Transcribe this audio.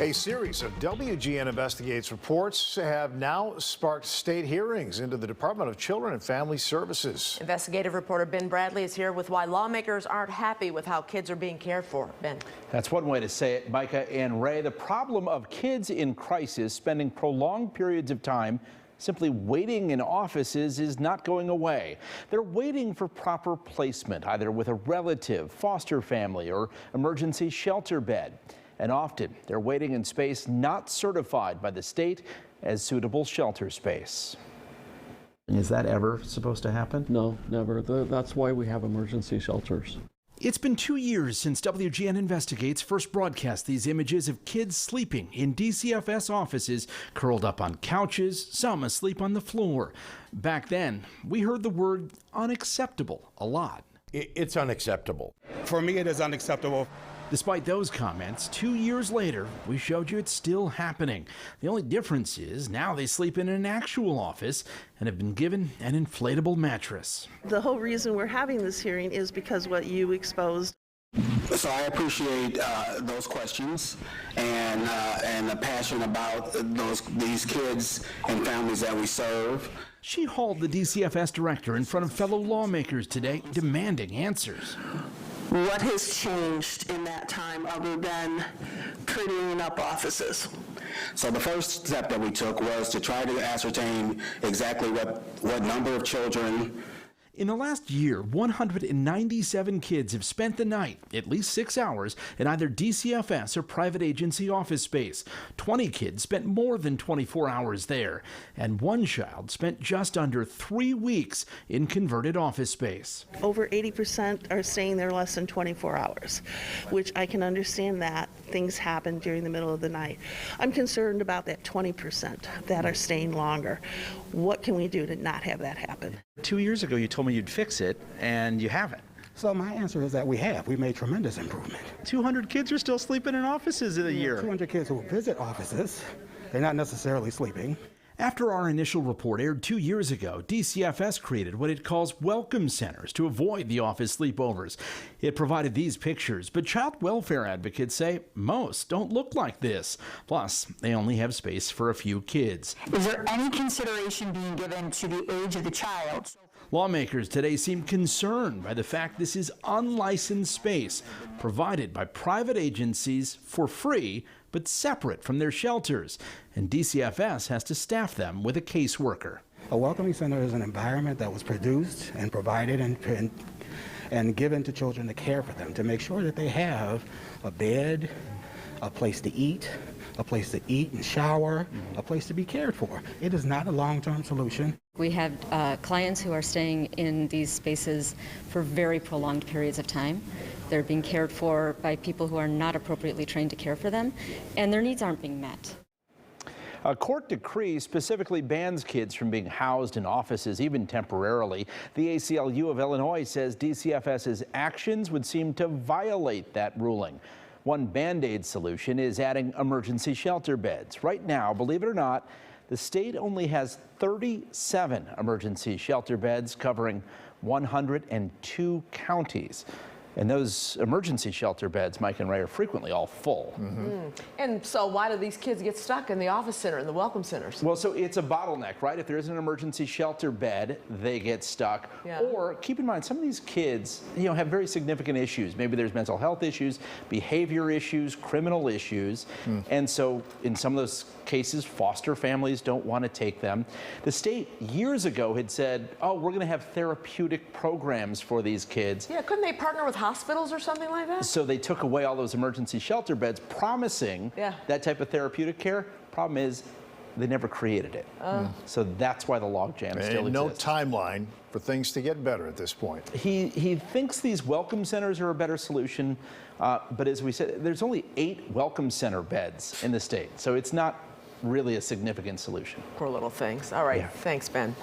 A series of WGN Investigates reports have now sparked state hearings into the Department of Children and Family Services. Investigative reporter Ben Bradley is here with why lawmakers aren't happy with how kids are being cared for. Ben. That's one way to say it, Micah and Ray. The problem of kids in crisis spending prolonged periods of time simply waiting in offices is not going away. They're waiting for proper placement, either with a relative, foster family, or emergency shelter bed. And often they're waiting in space not certified by the state as suitable shelter space. Is that ever supposed to happen? No, never. That's why we have emergency shelters. It's been 2 years since WGN Investigates first broadcast these images of kids sleeping in DCFS offices, curled up on couches, some asleep on the floor. Back then, we heard the word unacceptable a lot. It's unacceptable. For me, it is unacceptable. Despite those comments, 2 years later, we showed you it's still happening. The only difference is now they sleep in an actual office and have been given an inflatable mattress. The whole reason we're having this hearing is because what you exposed. So I appreciate those questions and the passion about these kids and families that we serve. She hauled the DCFS director in front of fellow lawmakers today, demanding answers. What has changed in that time other than prettying up offices? So the first step that we took was to try to ascertain exactly what number of children. In the last year, 197 kids have spent the night, at least 6 hours, in either DCFS or private agency office space. 20 kids spent more than 24 hours there, and one child spent just under 3 weeks in converted office space. Over 80% are staying there less than 24 hours, which I can understand that things happen during the middle of the night. I'm concerned about that 20% that are staying longer. What can we do to not have that happen? 2 years ago, you told me you'd fix it, and you haven't. So my answer is that we have. We made tremendous improvement. 200 kids are still sleeping in offices in a year. 200 kids who visit offices, they're not necessarily sleeping. After our initial report aired 2 years ago, DCFS created what it calls welcome centers to avoid the office sleepovers. It provided these pictures, but child welfare advocates say most don't look like this. Plus, they only have space for a few kids. Is there any consideration being given to the age of the child? Lawmakers today seem concerned by the fact this is unlicensed space provided by private agencies for free, but separate from their shelters, and DCFS has to staff them with a caseworker. A welcoming center is an environment that was produced and provided and given to children to care for them, to make sure that they have a bed, a place to eat and shower, a place to be cared for. It is not a long-term solution. We have clients who are staying in these spaces for very prolonged periods of time. They're being cared for by people who are not appropriately trained to care for them, and their needs aren't being met. A court decree specifically bans kids from being housed in offices, even temporarily. The ACLU of Illinois says DCFS's actions would seem to violate that ruling. One Band-Aid solution is adding emergency shelter beds. Right now, believe it or not, the state only has 37 emergency shelter beds covering 102 counties. And those emergency shelter beds, Mike and Ray, are frequently all full. And so why do these kids get stuck in the office center and the welcome centers? Well, so it's a bottleneck, right? If there is an emergency shelter bed, they get stuck. Yeah. Or keep in mind, some of these kids, have very significant issues. Maybe there's mental health issues, behavior issues, criminal issues. And so in some of those cases, foster families don't want to take them. The state years ago had said, oh, we're going to have therapeutic programs for these kids. Yeah, couldn't they partner with hospitals or something like that? So they took away all those emergency shelter beds, promising that type of therapeutic care. Problem is, they never created it. So that's why the logjam still exists. No timeline for things to get better at this point. He thinks these welcome centers are a better solution, but as we said, there's only 8 welcome center beds in the state, so it's not really a significant solution. Poor little things. All right, thanks, Ben.